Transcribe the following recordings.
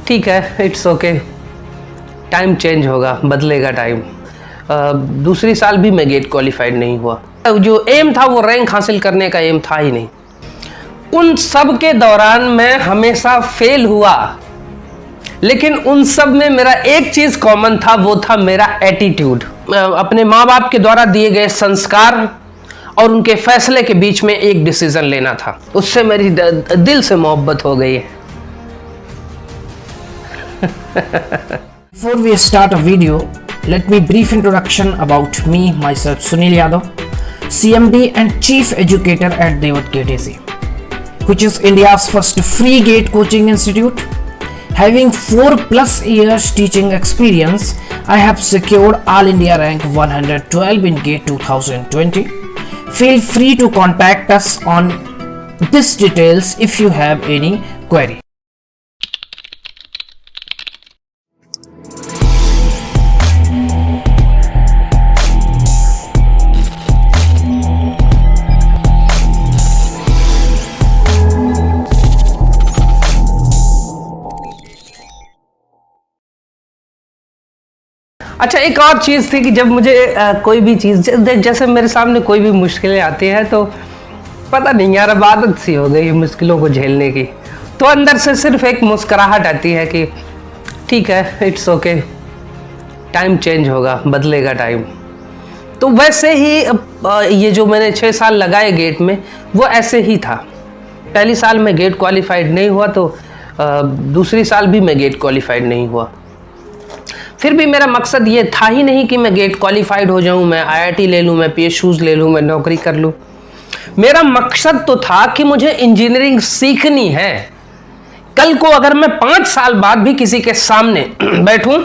ठीक है, it's okay. Time change होगा, बदलेगा टाइम। दूसरी साल भी मैं गेट क्वालिफाइड नहीं हुआ। जो एम था वो रैंक हासिल करने का एम था ही नहीं। उन सब के दौरान मैं हमेशा फेल हुआ, लेकिन उन सब में मेरा एक चीज कॉमन था, वो था मेरा एटीट्यूड। अपने माँ बाप के द्वारा दिए गए संस्कार और उनके फैसले के बीच में एक डिसीजन लेना था, उससे मेरी दिल से मोहब्बत हो गई है। Before we start a video, let me brief introduction about me, myself Sunil Yadav, CMD and Chief Educator at Devat KTC, which is India's first free GATE coaching institute. Having 4+ years teaching experience, I have secured All India rank 112 in GATE 2020. Feel free to contact us on these details if you have any query. अच्छा, एक और चीज़ थी कि जब मुझे कोई भी चीज़, जैसे मेरे सामने कोई भी मुश्किलें आती हैं तो पता नहीं यार, अब आदत सी हो गई मुश्किलों को झेलने की, तो अंदर से सिर्फ एक मुस्कुराहट आती है कि ठीक है, इट्स ओके। टाइम चेंज होगा, बदलेगा टाइम। तो वैसे ही ये जो मैंने 6 साल लगाए गेट में, वो ऐसे ही था। पहली साल में गेट क्वालिफाइड नहीं हुआ तो दूसरी साल भी मैं गेट क्वालिफाइड नहीं हुआ। फिर भी मेरा मकसद ये था ही नहीं कि मैं गेट क्वालिफाइड हो जाऊं, मैं IIT ले लूं, मैं PSUs ले लूं, मैं नौकरी कर लूं। मेरा मकसद तो था कि मुझे इंजीनियरिंग सीखनी है। कल को अगर मैं 5 साल बाद भी किसी के सामने बैठूं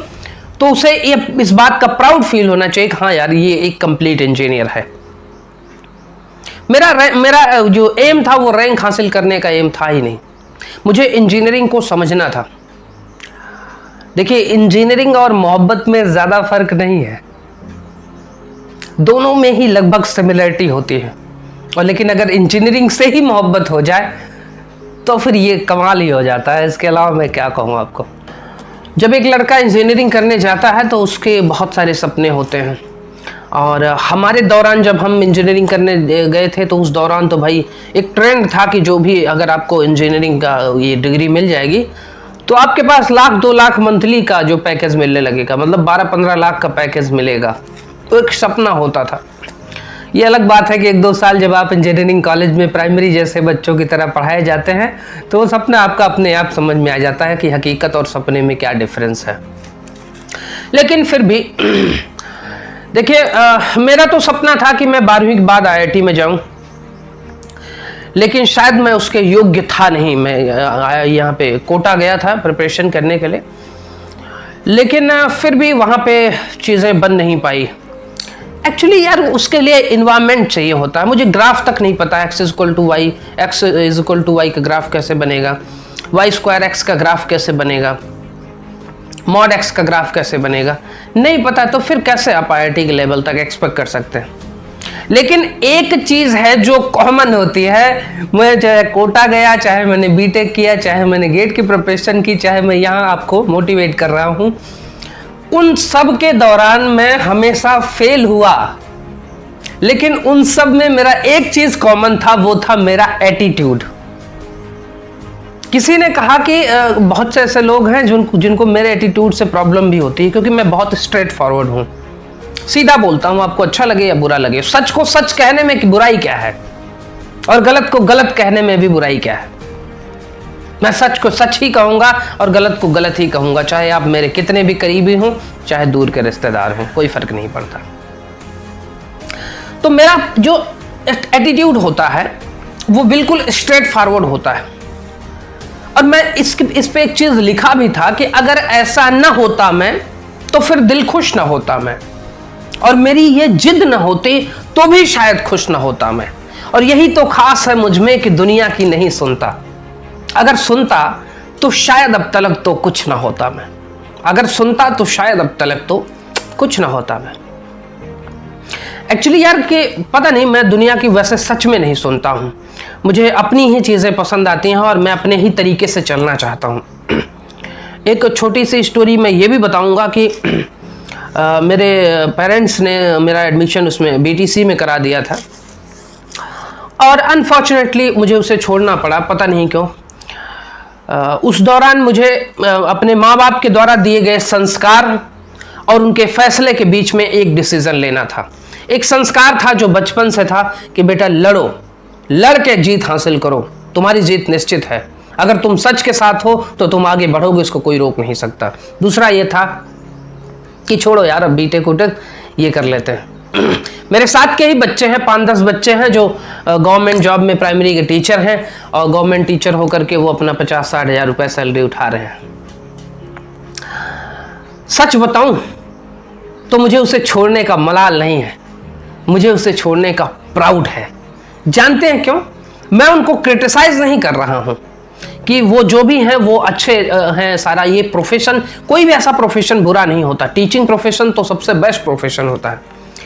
तो उसे इस बात का प्राउड फील होना चाहिए कि हाँ यार, ये एक कंप्लीट इंजीनियर है। मेरा जो एम था वो रैंक हासिल करने का एम था ही नहीं। मुझे इंजीनियरिंग को समझना था। देखिए, इंजीनियरिंग और मोहब्बत में ज़्यादा फर्क नहीं है, दोनों में ही लगभग सिमिलरिटी होती है। और लेकिन अगर इंजीनियरिंग से ही मोहब्बत हो जाए तो फिर ये कमाल ही हो जाता है। इसके अलावा मैं क्या कहूँ आपको। जब एक लड़का इंजीनियरिंग करने जाता है तो उसके बहुत सारे सपने होते हैं, और हमारे दौरान जब हम इंजीनियरिंग करने गए थे तो उस दौरान तो भाई एक ट्रेंड था कि जो भी अगर आपको इंजीनियरिंग का ये डिग्री मिल जाएगी तो आपके पास 1-2 लाख मंथली का जो पैकेज मिलने लगेगा, मतलब 12-15 लाख का पैकेज मिलेगा। तो एक सपना होता था। ये अलग बात है कि 1-2 साल जब आप इंजीनियरिंग कॉलेज में प्राइमरी जैसे बच्चों की तरह पढ़ाए जाते हैं तो वो सपना आपका अपने आप समझ में आ जाता है कि हकीकत और सपने में क्या डिफरेंस है। लेकिन फिर भी देखिए, मेरा तो सपना था कि मैं 12वीं के बाद IIT में जाऊं, लेकिन शायद मैं उसके योग्य था नहीं। मैं यहाँ पे कोटा गया था प्रिपरेशन करने के लिए, लेकिन फिर भी वहाँ पे चीज़ें बन नहीं पाई। एक्चुअली यार, उसके लिए इन्वायरमेंट चाहिए होता है। मुझे ग्राफ तक नहीं पता, x = y, x = y का ग्राफ कैसे बनेगा, y² x का ग्राफ कैसे बनेगा, mod x का ग्राफ कैसे बनेगा, नहीं पता। तो फिर कैसे आप IIT के लेवल तक एक्सपेक्ट कर सकते हैं। लेकिन एक चीज है जो कॉमन होती है, मैं चाहे कोटा गया, चाहे मैंने बीटेक किया, चाहे मैंने गेट की प्रिपरेशन की, चाहे मैं यहाँ आपको मोटिवेट कर रहा हूँ, उन सब के दौरान मैं हमेशा फेल हुआ, लेकिन उन सब में मेरा एक चीज कॉमन था, वो था मेरा एटीट्यूड। किसी ने कहा कि बहुत से ऐसे लोग हैं जिनको मेरे एटीट्यूड से प्रॉब्लम भी होती है, क्योंकि मैं बहुत स्ट्रेट फॉरवर्ड हूँ, सीधा बोलता हूं, आपको अच्छा लगे या बुरा लगे। सच को सच कहने में बुराई क्या है, और गलत को गलत कहने में भी बुराई क्या है। मैं सच को सच ही कहूंगा और गलत को गलत ही कहूंगा, चाहे आप मेरे कितने भी करीबी हों, चाहे दूर के रिश्तेदार हों, कोई फर्क नहीं पड़ता। तो मेरा जो एटीट्यूड होता है वो बिल्कुल स्ट्रेट फॉरवर्ड होता है। और मैं इस पे एक चीज लिखा भी था कि अगर ऐसा ना होता मैं तो फिर दिल खुश ना होता मैं, और मेरी ये जिद न होती तो भी शायद खुश न होता मैं। और यही तो खास है मुझ में कि दुनिया की नहीं सुनता। अगर सुनता तो शायद अब तलक तो कुछ ना होता मैं, अगर सुनता तो शायद अब तलक तो कुछ ना होता मैं। एक्चुअली यार कि पता नहीं, मैं दुनिया की वैसे सच में नहीं सुनता हूँ। मुझे अपनी ही चीज़ें पसंद आती हैं और मैं अपने ही तरीके से चलना चाहता हूँ। एक छोटी सी स्टोरी मैं ये भी बताऊंगा कि मेरे पेरेंट्स ने मेरा एडमिशन उसमें बीटीसी में करा दिया था और अनफॉर्चुनेटली मुझे उसे छोड़ना पड़ा, पता नहीं क्यों। उस दौरान मुझे अपने माँ बाप के द्वारा दिए गए संस्कार और उनके फैसले के बीच में एक डिसीजन लेना था। एक संस्कार था जो बचपन से था कि बेटा लड़ो, लड़ के जीत हासिल करो, तुम्हारी जीत निश्चित है, अगर तुम सच के साथ हो तो तुम आगे बढ़ोगे, इसको कोई रोक नहीं सकता। दूसरा ये था कि छोड़ो यार, अब बीटेक उटेक ये कर लेते हैं। मेरे साथ के ही बच्चे हैं, 5-10 बच्चे हैं जो गवर्नमेंट जॉब में प्राइमरी के टीचर हैं और गवर्नमेंट टीचर होकर के वो अपना 50-60 हज़ार रुपये सैलरी उठा रहे हैं। सच बताऊं तो मुझे उसे छोड़ने का मलाल नहीं है, मुझे उसे छोड़ने का प्राउड है। जानते हैं क्यों? मैं उनको क्रिटिसाइज नहीं कर रहा हूं कि वो जो भी हैं वो अच्छे हैं, सारा ये प्रोफेशन, कोई भी ऐसा प्रोफेशन बुरा नहीं होता। टीचिंग प्रोफेशन तो सबसे बेस्ट प्रोफेशन होता है,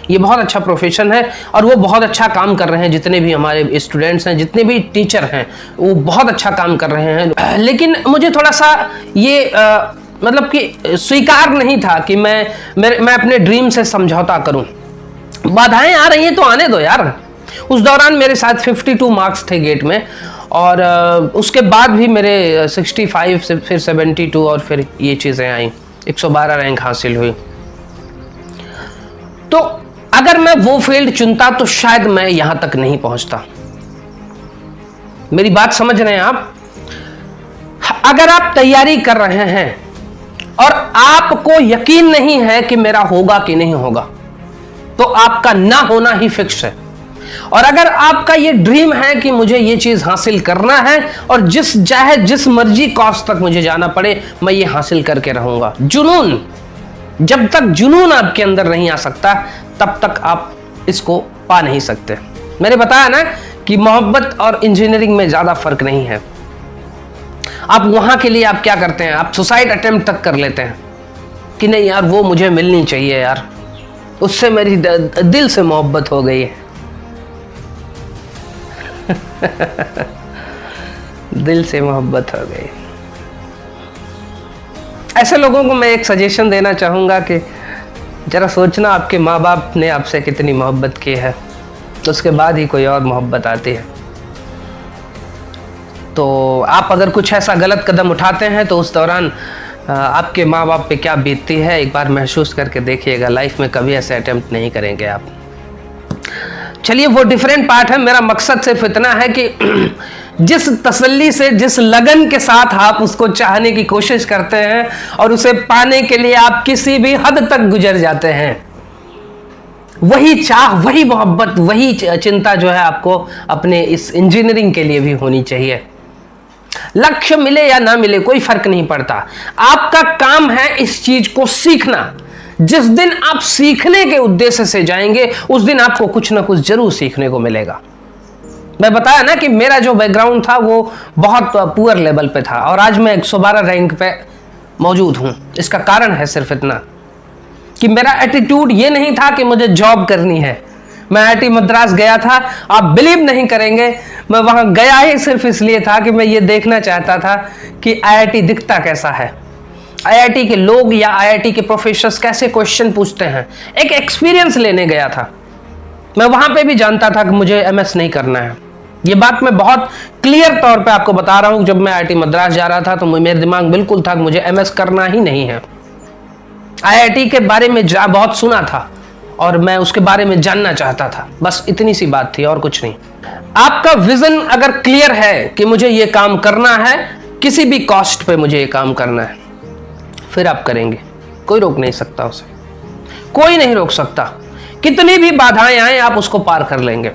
ये बहुत अच्छा प्रोफेशन है और वो बहुत अच्छा काम कर रहे हैं। जितने भी हमारे स्टूडेंट्स हैं, जितने भी टीचर हैं, वो बहुत अच्छा काम कर रहे हैं। लेकिन मुझे थोड़ा सा ये मतलब कि स्वीकार नहीं था कि मैं अपने ड्रीम से समझौता करूं। बाधाएं आ रही हैं तो आने दो यार। उस दौरान मेरे साथ 52 मार्क्स थे गेट में और उसके बाद भी मेरे 65 से फिर 72 और फिर ये चीज़ें आई, 112 रैंक हासिल हुई। तो अगर मैं वो फील्ड चुनता तो शायद मैं यहां तक नहीं पहुंचता। मेरी बात समझ रहे हैं आप? अगर आप तैयारी कर रहे हैं और आपको यकीन नहीं है कि मेरा होगा कि नहीं होगा, तो आपका ना होना ही फिक्स है। और अगर आपका ये ड्रीम है कि मुझे ये चीज हासिल करना है और जिस मर्जी कॉस्ट तक मुझे जाना पड़े मैं ये हासिल करके रहूंगा, जुनून, जब तक जुनून आपके अंदर नहीं आ सकता तब तक आप इसको पा नहीं सकते। मैंने बताया ना कि मोहब्बत और इंजीनियरिंग में ज्यादा फर्क नहीं है। आप वहां के लिए आप क्या करते हैं, आप सुसाइड अटेम्प्ट तक कर लेते हैं कि नहीं यार वो मुझे मिलनी चाहिए यार, उससे मेरी दिल से मोहब्बत हो गई है। दिल से मोहब्बत हो गई। ऐसे लोगों को मैं एक सजेशन देना चाहूंगा कि जरा सोचना आपके माँ बाप ने आपसे कितनी मोहब्बत की है, तो उसके बाद ही कोई और मोहब्बत आती है। तो आप अगर कुछ ऐसा गलत कदम उठाते हैं तो उस दौरान आपके माँ बाप पे क्या बीतती है एक बार महसूस करके देखिएगा। लाइफ में कभी ऐसे अटेम्प्ट नहीं करेंगे आप। चलिए वो डिफरेंट पार्ट है। मेरा मकसद सिर्फ इतना है कि जिस तसल्ली से, जिस लगन के साथ आप उसको चाहने की कोशिश करते हैं और उसे पाने के लिए आप किसी भी हद तक गुजर जाते हैं, वही चाह, वही मोहब्बत, वही चिंता जो है आपको अपने इस इंजीनियरिंग के लिए भी होनी चाहिए। लक्ष्य मिले या ना मिले कोई फर्क नहीं पड़ता, आपका काम है इस चीज को सीखना। जिस दिन आप सीखने के उद्देश्य से जाएंगे उस दिन आपको कुछ ना कुछ जरूर सीखने को मिलेगा। मैं बताया ना कि मेरा जो बैकग्राउंड था वो बहुत पुअर लेवल पे था और आज मैं 112 रैंक पे मौजूद हूं। इसका कारण है सिर्फ इतना कि मेरा एटीट्यूड ये नहीं था कि मुझे जॉब करनी है। मैं IIT मद्रास गया था, आप बिलीव नहीं करेंगे, मैं वहां गया ही सिर्फ इसलिए था कि मैं ये देखना चाहता था कि IIT दिखता कैसा है, IIT के लोग या IIT के प्रोफेसर्स कैसे क्वेश्चन पूछते हैं। एक एक्सपीरियंस लेने गया था। मैं वहां पे भी जानता था कि मुझे MS नहीं करना है। ये बात मैं बहुत क्लियर तौर पे आपको बता रहा हूं। जब मैं IIT मद्रास जा रहा था तो मेरे दिमाग बिल्कुल था कि मुझे MS करना ही नहीं है। IIT के बारे में बहुत सुना था और मैं उसके बारे में जानना चाहता था, बस इतनी सी बात थी और कुछ नहीं। आपका विजन अगर क्लियर है कि मुझे ये काम करना है, किसी भी कॉस्ट पे मुझे ये काम करना है, फिर आप करेंगे, कोई रोक नहीं सकता उसे, कोई नहीं रोक सकता। कितनी भी बाधाएं आए आप उसको पार कर लेंगे।